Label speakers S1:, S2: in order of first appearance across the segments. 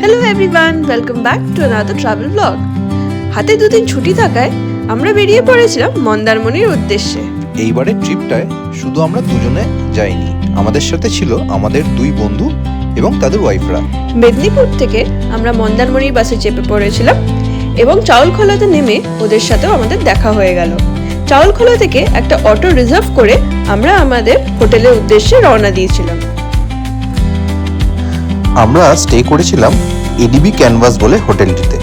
S1: Hello everyone, welcome back to another travel blog. হাতে দুদিন ছুটি থাকায় আমরা বেরিয়ে পড়েছিলাম মন্দারমণির উদ্দেশ্যে।
S2: এইবারের ট্রিপটায় শুধু আমরা দুজনে যাইনি, আমাদের সাথে ছিল আমাদের দুই বন্ধু এবং তাদের ওয়াইফরা।
S1: মেদিনীপুর থেকে আমরা মন্দারমণির বাসে চেপে পড়েছিলাম এবং চাউলখোলাতে নেমে ওদের সাথেও আমাদের দেখা হয়ে গেল। চাউলখোলা থেকে একটা অটো রিজার্ভ করে আমরা আমাদের হোটেলের উদ্দেশ্যে রওনা দিয়েছিলাম।
S2: আমরা স্টে করেছিলাম এডিবি ক্যানভাস বলে হোটেলটিতে।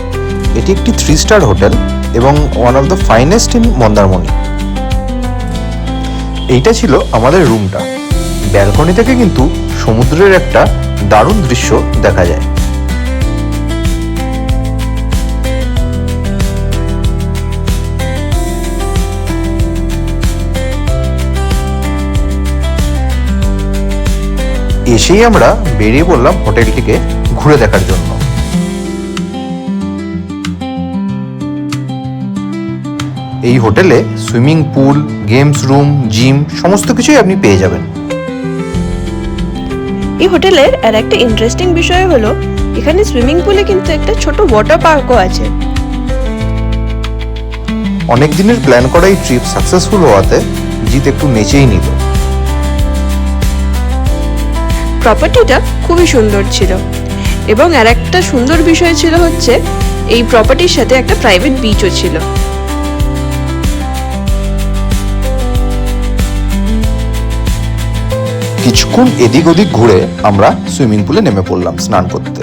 S2: এটি একটি 3 স্টার হোটেল এবং one of the finest in Mandarmani. এইটা ছিল আমাদের রুমটা। ব্যালকনি থেকে কিন্তু সমুদ্রের একটা দারুণ দৃশ্য দেখা যায়। এসেই আমরা বেরিয়ে পড়লাম হোটেলটিকে ঘুরে দেখার জন্য। এই হোটেলে swimming pool, games room, gym সমস্ত কিছুই আপনি পেয়ে যাবেন।
S1: এই হোটেলের আর একটা ইন্টারেস্টিং বিষয় হলো এখানে সুইমিং পুলে কিন্তু একটা ছোট ওয়াটার পার্কও আছে।
S2: অনেক দিনের প্ল্যান করা এই ট্রিপ সাকসেসফুল হওয়াতে জিৎ একটু নেচেই নিল।
S1: প্রপার্টিটা খুবই সুন্দর ছিল এবং আর একটা সুন্দর বিষয় ছিল হচ্ছে এই প্রপার্টির সাথে একটা প্রাইভেট বিচও ছিল।
S2: কিছুক্ষণ এদিক ওদিক ঘুরে আমরা সুইমিং পুলে নেমে পড়লাম স্নান করতে।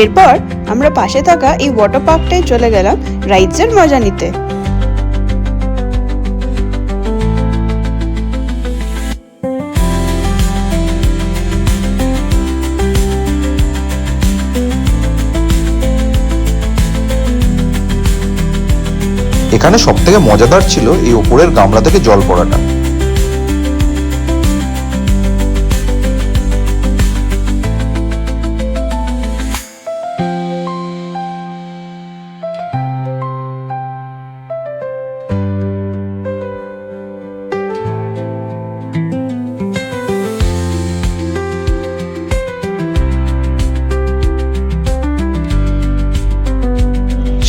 S1: এরপর আমরা পাশে থাকা এই ওয়াটার পার্কটায় চলে গেলাম রাইডসের মজা নিতে।
S2: এখানে সব থেকে মজাদার ছিল এই ওপরের গামলা থেকে জল পড়াটা।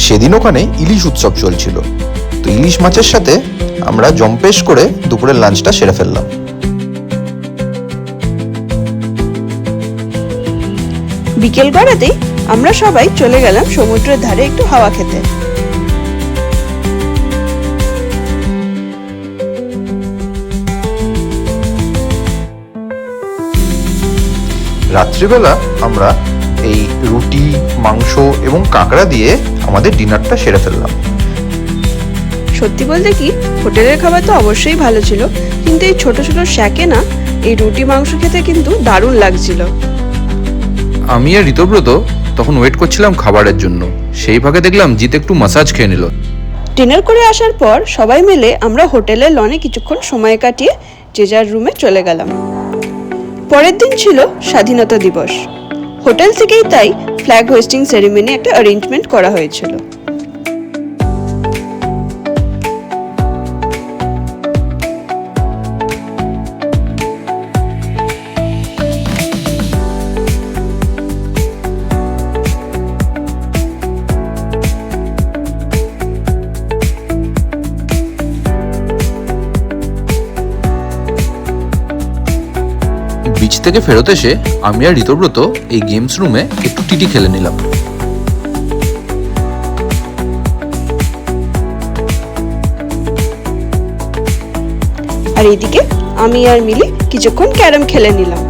S2: সেদিন ওখানে ইলিশ উৎসব চলছিল, তো ইলিশ মাছের সাথে আমরা জম্পেশ করে দুপুরের লাঞ্চটা সেরে ফেললাম।
S1: বিকেল গড়াতেই আমরা সবাই চলে গেলাম সমুদ্রের ধারে একটু হাওয়া খেতে।
S2: রাত্রিবেলা আমরা এই রুটি, মাংস এবং কাঁকড়া দিয়ে আমাদের ডিনারটা সেরে ফেললাম।
S1: সত্যি বলতে কি, হোটেলের খাবার তো অবশ্যই ভালো ছিল, কিন্তু এই ছোট ছোট শ্যাকে না এই রুটি মাংস খেতে কিন্তু দারুণ লাগছিল।
S3: আমি আর ঋতব্রত তখন ওয়েট করছিলাম খাবারের জন্য। সেই ভাগে দেখলাম জিৎ একটু মাসাজ খেয়ে নিল।
S1: ডিনার করে আসার পর সবাই মিলে আমরা হোটেলের লনে কিছুক্ষণ সময় কাটিয়ে যে যার রুমে চলে গেলাম। পরের দিন ছিল স্বাধীনতা দিবস। হোটেল থেকেই তাই ফ্ল্যাগ হোয়েস্টিং সেরিমনি একটা অ্যারেঞ্জমেন্ট করা হয়েছিল।
S3: বিচ থেকে ফেরত এসে আমি আর ঋতব্রত এই গেমস রুমে একটু টিটি খেলে নিলাম।
S1: আর এইদিকে আমি আর মিলি কিছুক্ষণ ক্যারম খেলে নিলাম।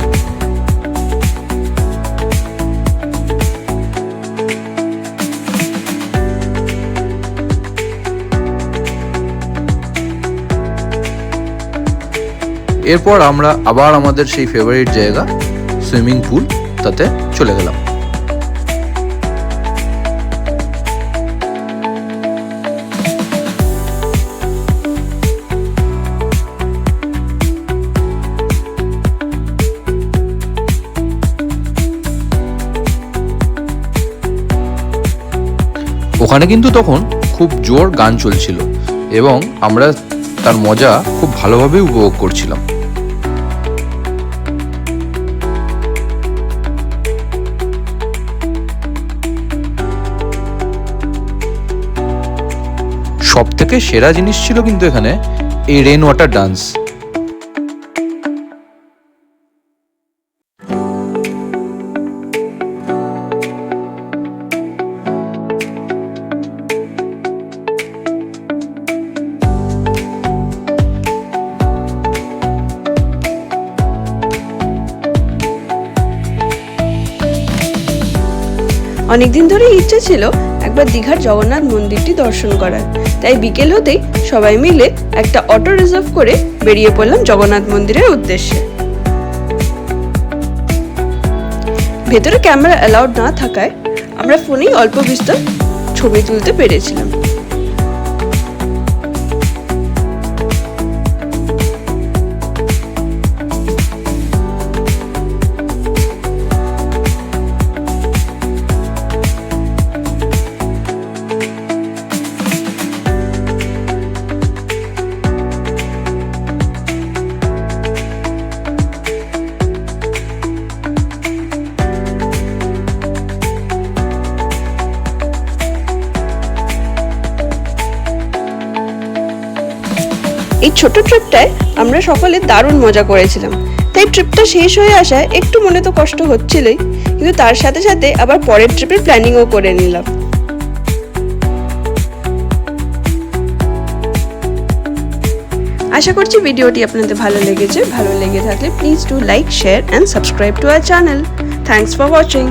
S3: এরপর আমরা আবার আমাদের সেই ফেভারিট জায়গা সুইমিং পুল তাতে চলে গেলাম। ওখানে কিন্তু তখন খুব জোর গান চলছিল এবং আমরা তার মজা খুব ভালোভাবে উপভোগ করছিলাম। সব থেকে সেরা জিনিস ছিল কিন্তু এখানে এই রেন ওয়াটার ডান্স।
S1: অনেকদিন ধরে ইচ্ছে ছিল একবার দীঘার জগন্নাথ মন্দিরটি দর্শন করার, তাই বিকেল হতেই সবাই মিলে একটা অটো রিজার্ভ করে বেরিয়ে পড়লাম জগন্নাথ মন্দিরের উদ্দেশ্যে। ভেতরে ক্যামেরা অ্যালাউড না থাকায় আমরা ফোনেই অল্প বিস্তর ছবি তুলতে পেরেছিলাম। এই ছোট ট্রিপটায় আমরা সকলে দারুণ মজা করেছিলাম, তাই ট্রিপটা শেষ হয়ে আসায় একটু মনে তো কষ্ট হচ্ছিলই, কিন্তু তার সাথে সাথে আবার পরের ট্রিপের প্ল্যানিংও করে নিলাম। আশা করছি ভিডিওটি আপনাদের ভালো লেগেছে। ভালো লেগে থাকলে please do like, share and subscribe to our channel. Thanks for watching.